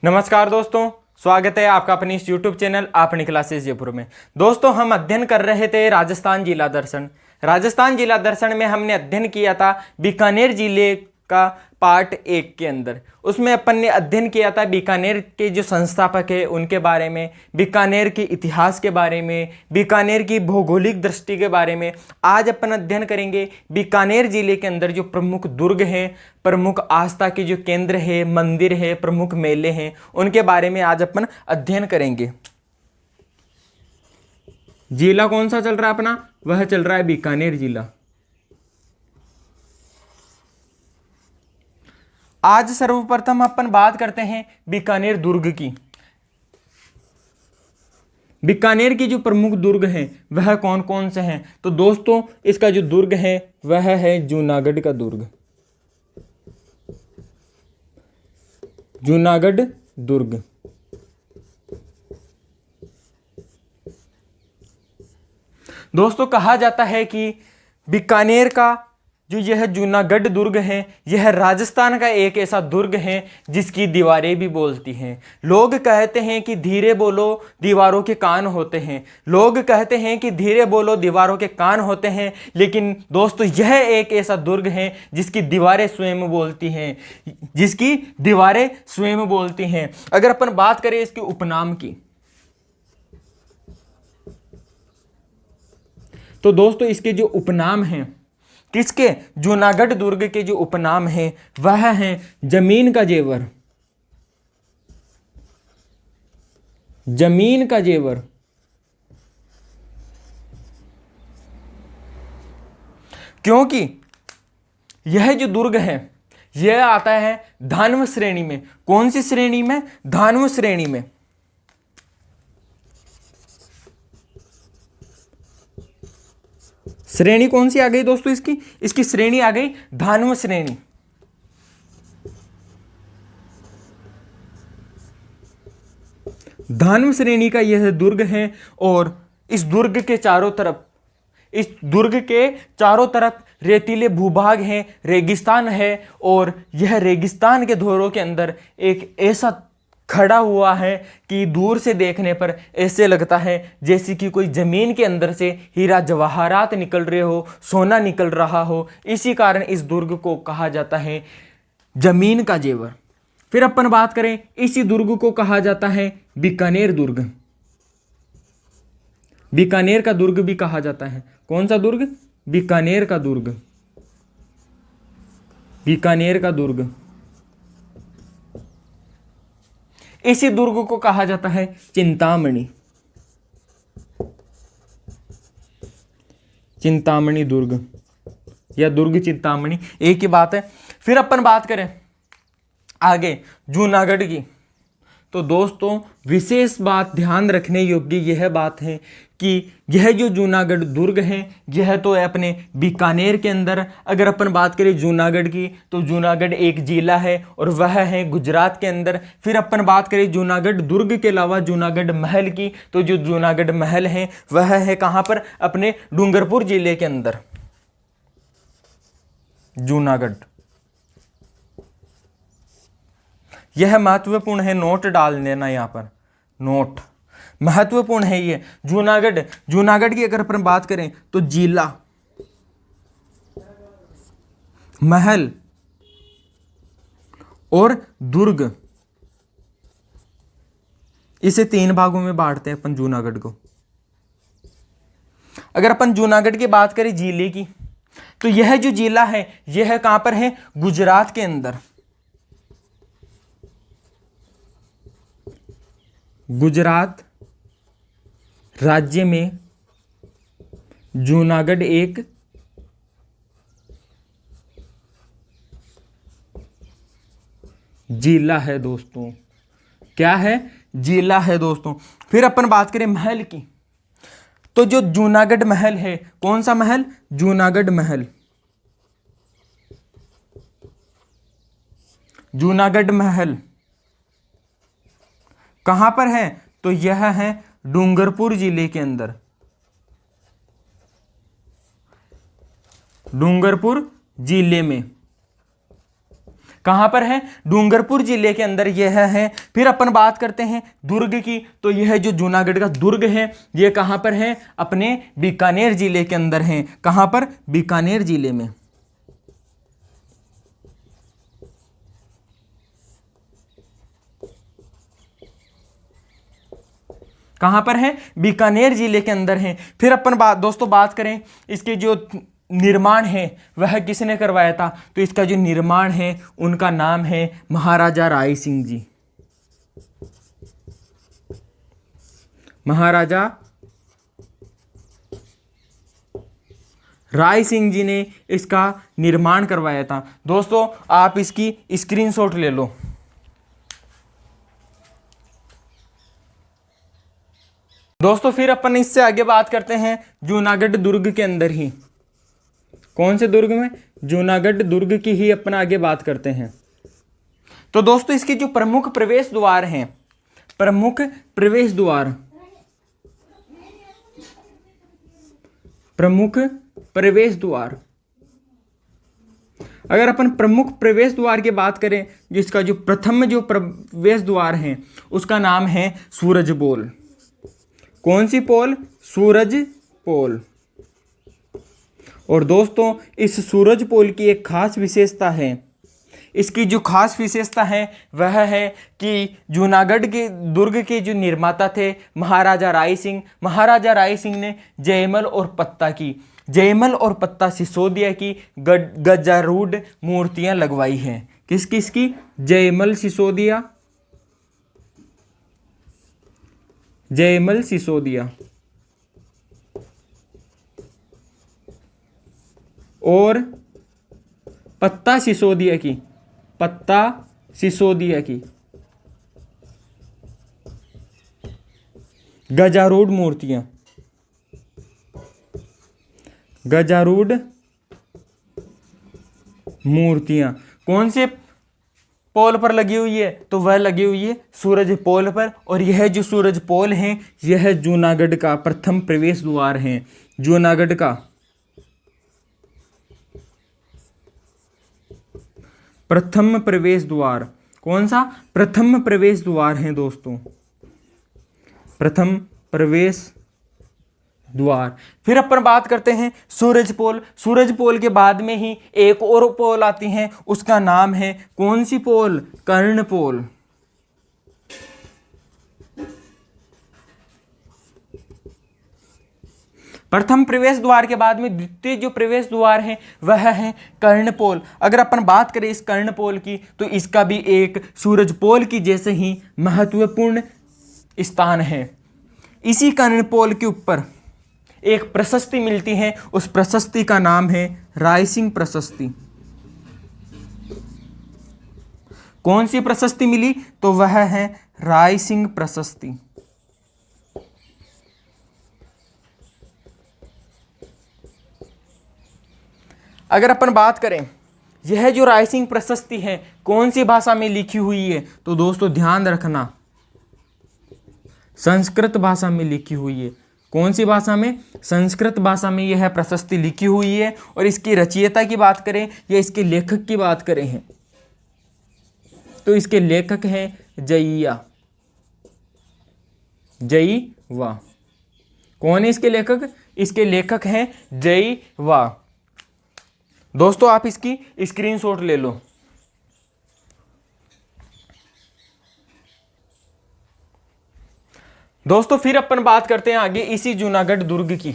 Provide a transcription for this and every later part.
नमस्कार दोस्तों, स्वागत है आपका अपनी इस YouTube चैनल अपनी क्लासेस जयपुर में। दोस्तों, हम अध्ययन कर रहे थे राजस्थान जिला दर्शन। राजस्थान जिला दर्शन में हमने अध्ययन किया था बीकानेर जिले का पार्ट 1 के अंदर। उसमें अपन ने अध्ययन किया था बीकानेर के जो संस्थापक है उनके बारे में, बीकानेर के इतिहास के बारे में, बीकानेर की भौगोलिक दृष्टि के बारे में। आज अपन अध्ययन करेंगे बीकानेर जिले के अंदर जो प्रमुख दुर्ग हैं, प्रमुख आस्था के जो केंद्र है, मंदिर है, प्रमुख मेले हैं, उनके बारे में आज अपन अध्ययन करेंगे। जिला कौन सा चल रहा है अपना? वह चल रहा है बीकानेर जिला। आज सर्वप्रथम अपन बात करते हैं बीकानेर दुर्ग की। बीकानेर की जो प्रमुख दुर्ग हैं वह कौन कौन से हैं? तो दोस्तों, इसका जो दुर्ग है वह है जूनागढ़ का दुर्ग। जूनागढ़ दुर्ग। दोस्तों, कहा जाता है कि बीकानेर का जो यह जूनागढ़ दुर्ग है यह राजस्थान का एक ऐसा दुर्ग है जिसकी दीवारें भी बोलती हैं। लोग कहते हैं कि धीरे बोलो दीवारों के कान होते हैं। लोग कहते हैं कि धीरे बोलो दीवारों के कान होते हैं, लेकिन दोस्तों यह एक ऐसा दुर्ग है जिसकी दीवारें स्वयं बोलती हैं, जिसकी दीवारें स्वयं बोलती हैं। अगर अपन बात करें इसके उपनाम की, तो दोस्तों इसके जो उपनाम हैं, किसके? जूनागढ़ दुर्ग के जो उपनाम हैं वह हैं जमीन का जेवर। जमीन का जेवर। क्योंकि यह जो दुर्ग है यह आता है धान्व श्रेणी में। कौन सी श्रेणी में? धान्व श्रेणी में। श्रेणी कौन सी आ गई दोस्तों? इसकी श्रेणी आ गई धान्व श्रेणी। धान्व श्रेणी का यह दुर्ग है और इस दुर्ग के चारों तरफ रेतीले भूभाग हैं, रेगिस्तान है। और यह रेगिस्तान के धोरों के अंदर एक ऐसा खड़ा हुआ है कि दूर से देखने पर ऐसे लगता है जैसे कि कोई जमीन के अंदर से हीरा जवाहरात निकल रहे हो, सोना निकल रहा हो। इसी कारण इस दुर्ग को कहा जाता है जमीन का जेवर। फिर अपन बात करें, इसी दुर्ग को कहा जाता है बीकानेर दुर्ग। बीकानेर का दुर्ग भी कहा जाता है। कौन सा दुर्ग? बीकानेर का दुर्ग। बीकानेर का दुर्ग। इसी दुर्ग को कहा जाता है चिंतामणि। चिंतामणि दुर्ग या दुर्ग चिंतामणि एक ही बात है। फिर अपन बात करें आगे जूनागढ़ की, तो दोस्तों विशेष बात ध्यान रखने योग्य यह बात है कि यह जो जूनागढ़ दुर्ग है यह तो है अपने बीकानेर के अंदर। अगर अपन बात करें जूनागढ़ की, तो जूनागढ़ एक जिला है और वह है गुजरात के अंदर। फिर अपन बात करें जूनागढ़ दुर्ग के अलावा जूनागढ़ महल की, तो जो जूनागढ़ महल है वह है कहाँ पर? अपने डूंगरपुर जिले के अंदर। जूनागढ़ यह महत्वपूर्ण है, नोट डाल देना यहाँ पर, नोट महत्वपूर्ण है ये। जूनागढ़ की अगर अपन बात करें तो जिला, महल और दुर्ग, इसे 3 भागों में बांटते हैं अपन जूनागढ़ को। अगर अपन जूनागढ़ की बात करें जिले की, तो यह जो जिला है यह कहां पर है? गुजरात के अंदर। गुजरात राज्य में जूनागढ़ एक जिला है दोस्तों। क्या है? जिला है दोस्तों। फिर अपन बात करें महल की, तो जो जूनागढ़ महल है, कौन सा महल? जूनागढ़ महल। जूनागढ़ महल कहां पर है? तो यह है डूंगरपुर जिले के अंदर। डूंगरपुर जिले में। कहाँ पर है? डूंगरपुर जिले के अंदर यह है। फिर अपन बात करते हैं दुर्ग की, तो यह जो जूनागढ़ का दुर्ग है यह कहाँ पर है? अपने बीकानेर जिले के अंदर है। कहाँ पर? बीकानेर जिले में। कहां पर है? बीकानेर जिले के अंदर है। फिर अपन दोस्तों बात करें इसके जो निर्माण है वह किसने करवाया था? तो इसका जो निर्माण है उनका नाम है महाराजा राय सिंह जी। महाराजा राय सिंह जी ने इसका निर्माण करवाया था। दोस्तों आप इसकी स्क्रीनशॉट ले लो। दोस्तों फिर अपन इससे आगे बात करते हैं जूनागढ़ दुर्ग के अंदर ही। कौन से दुर्ग में? जूनागढ़ दुर्ग की ही अपन आगे बात करते हैं। तो दोस्तों इसके जो प्रमुख प्रवेश द्वार हैं, प्रमुख प्रवेश द्वार, प्रमुख प्रवेश द्वार, अगर अपन प्रमुख प्रवेश द्वार की बात करें, जिसका जो प्रथम जो प्रवेश द्वार है उसका नाम है सूरज पोल। कौन सी पोल? सूरज पोल। और दोस्तों इस सूरज पोल की एक खास विशेषता है। इसकी जो खास विशेषता है वह है कि जूनागढ़ के दुर्ग के जो निर्माता थे महाराजा राय सिंह, महाराजा राय सिंह ने जयमल और पत्ता की, जयमल और पत्ता सिसोदिया की गजारूढ़ मूर्तियां लगवाई हैं। किस किस की? जयमल सिसोदिया, जयमल सिसोदिया और पत्ता सिसोदिया की, पत्ता सिसोदिया की गजारूढ़ मूर्तियां, गजारूढ़ मूर्तियां कौन से पोल पर लगी हुई है? तो वह लगी हुई है सूरज पोल पर। और यह जो सूरज पोल है यह जूनागढ़ का प्रथम प्रवेश द्वार है। जूनागढ़ का प्रथम प्रवेश द्वार। कौन सा? प्रथम प्रवेश द्वार है दोस्तों, प्रथम प्रवेश द्वार। फिर अपन बात करते हैं सूरज पोल। सूरज पोल के बाद में ही एक और पोल आती है, उसका नाम है कौन सी पोल? कर्ण पोल। प्रथम प्रवेश द्वार के बाद में द्वितीय जो प्रवेश द्वार है वह है कर्णपोल। अगर अपन बात करें इस कर्णपोल की तो इसका भी एक सूरज पोल की जैसे ही महत्वपूर्ण स्थान है। इसी कर्णपोल के ऊपर एक प्रशस्ति मिलती है, उस प्रशस्ति का नाम है रायसिंह प्रशस्ति। कौन सी प्रशस्ति मिली? तो वह है रायसिंह प्रशस्ति। अगर अपन बात करें यह जो रायसिंह प्रशस्ति है कौन सी भाषा में लिखी हुई है? तो दोस्तों ध्यान रखना, संस्कृत भाषा में लिखी हुई है। कौन सी भाषा में? संस्कृत भाषा में यह प्रशस्ति लिखी हुई है। और इसकी रचयिता की बात करें या इसके लेखक की बात करें हैं तो इसके लेखक हैं जयिया, जयिवा। कौन है इसके लेखक? इसके लेखक हैं जयिवा। दोस्तों आप इसकी स्क्रीनशॉट ले लो। दोस्तों फिर अपन बात करते हैं आगे इसी जूनागढ़ दुर्ग की।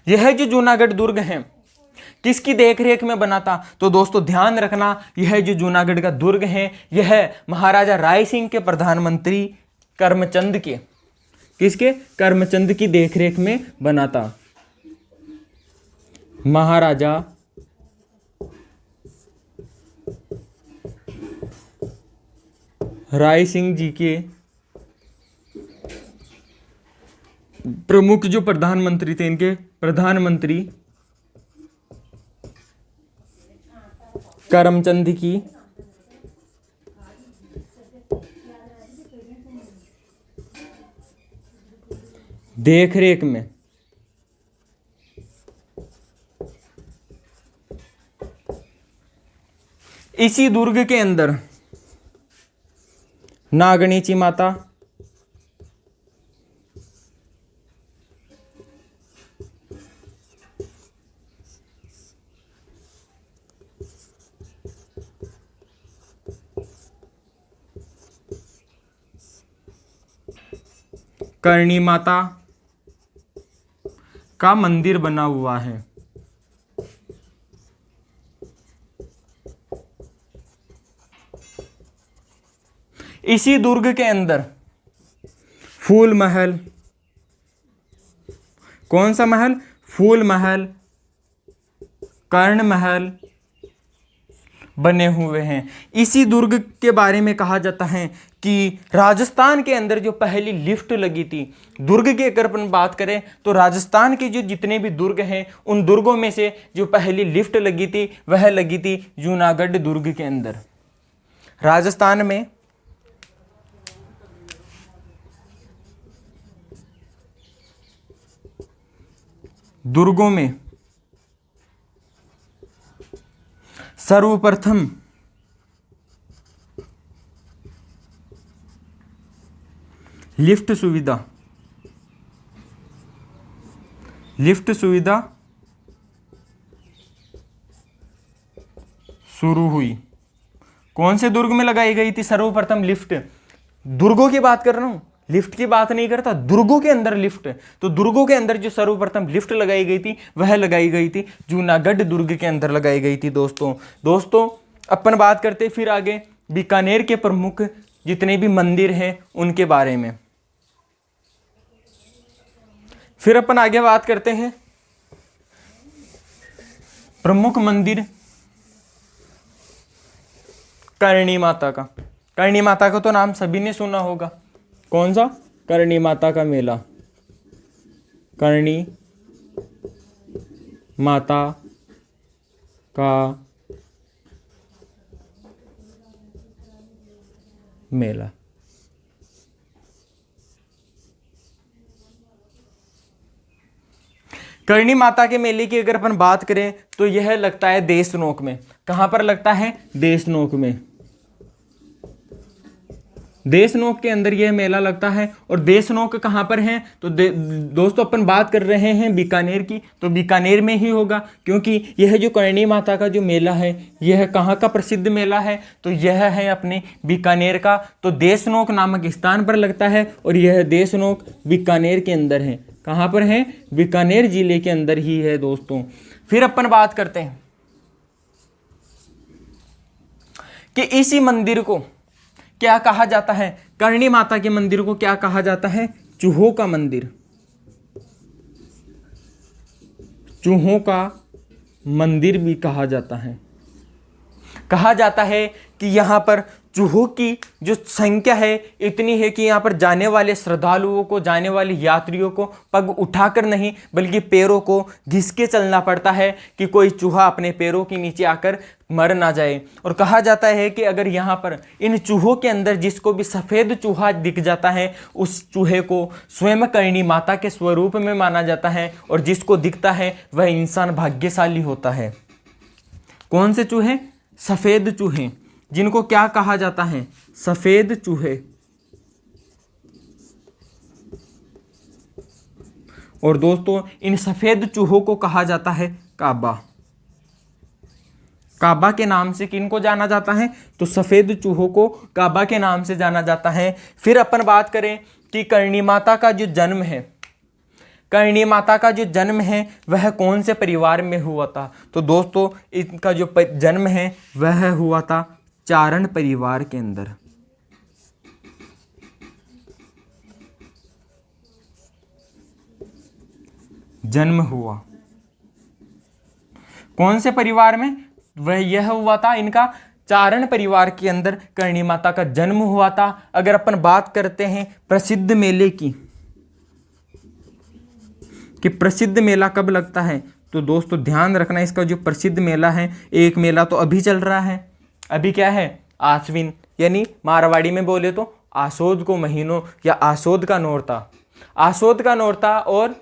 यह जो जूनागढ़ दुर्ग है किसकी देखरेख में बना था? तो दोस्तों ध्यान रखना, यह जो जूनागढ़ का दुर्ग है यह महाराजा राय सिंह के प्रधानमंत्री करमचंद के, किसके? करमचंद की देखरेख में बना था। महाराजा राय सिंह जी के प्रमुख जो प्रधानमंत्री थे, इनके प्रधानमंत्री करमचंद की देखरेख में इसी दुर्ग के अंदर नागणीची माता, करणी माता का मंदिर बना हुआ है। इसी दुर्ग के अंदर फूल महल, कौन सा महल? फूल महल, कर्ण महल बने हुए हैं। इसी दुर्ग के बारे में कहा जाता है कि राजस्थान के अंदर जो पहली लिफ्ट लगी थी, दुर्ग की अगर अपन बात करें तो राजस्थान के जो जितने भी दुर्ग हैं उन दुर्गों में से जो पहली लिफ्ट लगी थी वह लगी थी जूनागढ़ दुर्ग के अंदर। राजस्थान में दुर्गों में सर्वप्रथम लिफ्ट सुविधा शुरू हुई। कौन से दुर्ग में लगाई गई थी सर्वप्रथम लिफ्ट? दुर्गों की बात कर रहा हूं, लिफ्ट की बात नहीं करता, दुर्गों के अंदर लिफ्ट। तो दुर्गों के अंदर जो सर्वप्रथम लिफ्ट लगाई गई थी वह लगाई गई थी जूनागढ़ दुर्ग के अंदर लगाई गई थी। दोस्तों अपन बात करते फिर आगे बीकानेर के प्रमुख जितने भी मंदिर हैं उनके बारे में। फिर अपन आगे बात करते हैं प्रमुख मंदिर करणी माता का। करणी माता का तो नाम सभी ने सुना होगा। कौन सा? करणी माता का मेला। करणी माता का मेला। करणी माता के मेले की अगर अपन बात करें तो यह लगता है देशनोक में। कहां पर लगता है? देशनोक में। देशनोक के अंदर यह मेला लगता है। और देशनोक कहां पर है? तो दोस्तों अपन बात कर रहे हैं बीकानेर की, तो बीकानेर में ही होगा, क्योंकि यह जो करणी माता का जो मेला है यह कहां का प्रसिद्ध मेला है? तो यह है अपने बीकानेर का। तो देशनोक नामक स्थान पर लगता है और यह देशनोक बीकानेर के अंदर है। कहां पर है? बीकानेर जिले के अंदर ही है दोस्तों। फिर अपन बात करते हैं कि इसी मंदिर को क्या कहा जाता है? करणी माता के मंदिर को क्या कहा जाता है? चूहों का मंदिर। चूहों का मंदिर भी कहा जाता है। कहा जाता है कि यहाँ पर चूहों की जो संख्या है इतनी है कि यहाँ पर जाने वाले श्रद्धालुओं को, जाने वाले यात्रियों को पग उठाकर नहीं बल्कि पैरों को घिस के चलना पड़ता है कि कोई चूहा अपने पैरों के नीचे आकर मर ना जाए। और कहा जाता है कि अगर यहाँ पर इन चूहों के अंदर जिसको भी सफ़ेद चूहा दिख जाता है उस चूहे को स्वयं करणी माता के स्वरूप में माना जाता है, और जिसको दिखता है वह इंसान भाग्यशाली होता है। कौन से चूहे? सफ़ेद चूहे, जिनको क्या कहा जाता है? सफ़ेद चूहे। और दोस्तों इन सफ़ेद चूहों को कहा जाता है काबा। काबा के नाम से किनको जाना जाता है? तो सफ़ेद चूहों को काबा के नाम से जाना जाता है। फिर अपन बात करें कि करणी माता का जो जन्म है, करणी माता का जो जन्म है वह कौन से परिवार में हुआ था? तो दोस्तों इनका जो जन्म है वह हुआ था चारण परिवार के अंदर। जन्म हुआ कौन से परिवार में? वह यह हुआ था इनका चारण परिवार के अंदर करणी माता का जन्म हुआ था। अगर अपन बात करते हैं प्रसिद्ध मेले की कि प्रसिद्ध मेला कब लगता है, तो दोस्तों ध्यान रखना इसका जो प्रसिद्ध मेला है, एक मेला तो अभी चल रहा है। अभी क्या है? आश्विन, यानी मारवाड़ी में बोले तो आसोद को महीनों या आसोद का नौरता, आसोद का नौरता और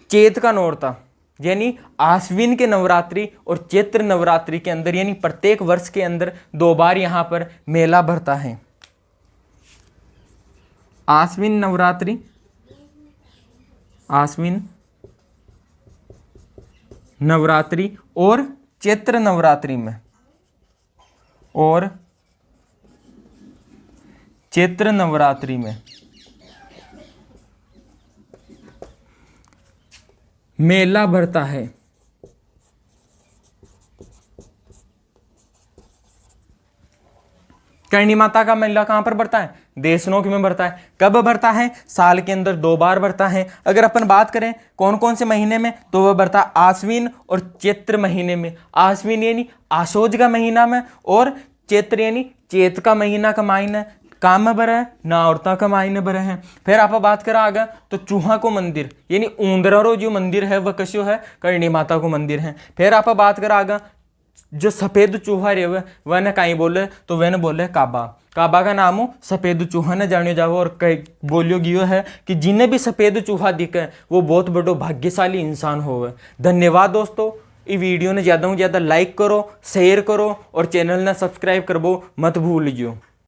चैत का नौरता, यानी आश्विन के नवरात्रि और चैत्र नवरात्रि के अंदर यानी प्रत्येक वर्ष के अंदर 2 बार यहाँ पर मेला भरता है। आश्विन नवरात्रि, आश्विन नवरात्रि और चैत्र नवरात्रि में, और चैत्र नवरात्रि में मेला भरता है। करणी माता का मेला कहां पर भरता है? देशनोक में भरता है। कब भरता है? साल के अंदर 2 बार भरता है। अगर अपन बात करें कौन कौन से महीने में, तो वह भरता है आश्विन और चैत्र महीने में। आश्विन यानी आशोज का महीना में, और चैत्र यानी चैत का महीना का मायने काम में भरा है ना, औरता का मायने भरा है। फिर आप बात करा आगे तो चूहा को मंदिर यानी ऊंदरारो जो मंदिर है वह कश्यो है? करणी माता को मंदिर है। फिर आप बात करा आगे जो सफेद चूहा रे वह न कहीं बोले, तो वह न बोले काबा। काबा का नाम हो सफेद चूहा न जाने जाओ, और कई बोलियो गियो है कि जिन्हें भी सफेद चूहा दिखे वो बहुत बड़ो भाग्यशाली इंसान होवे। धन्यवाद दोस्तों। ये वीडियो ने ज़्यादा से ज़्यादा लाइक करो, शेयर करो और चैनल ने सब्सक्राइब करबो मत भूलियो।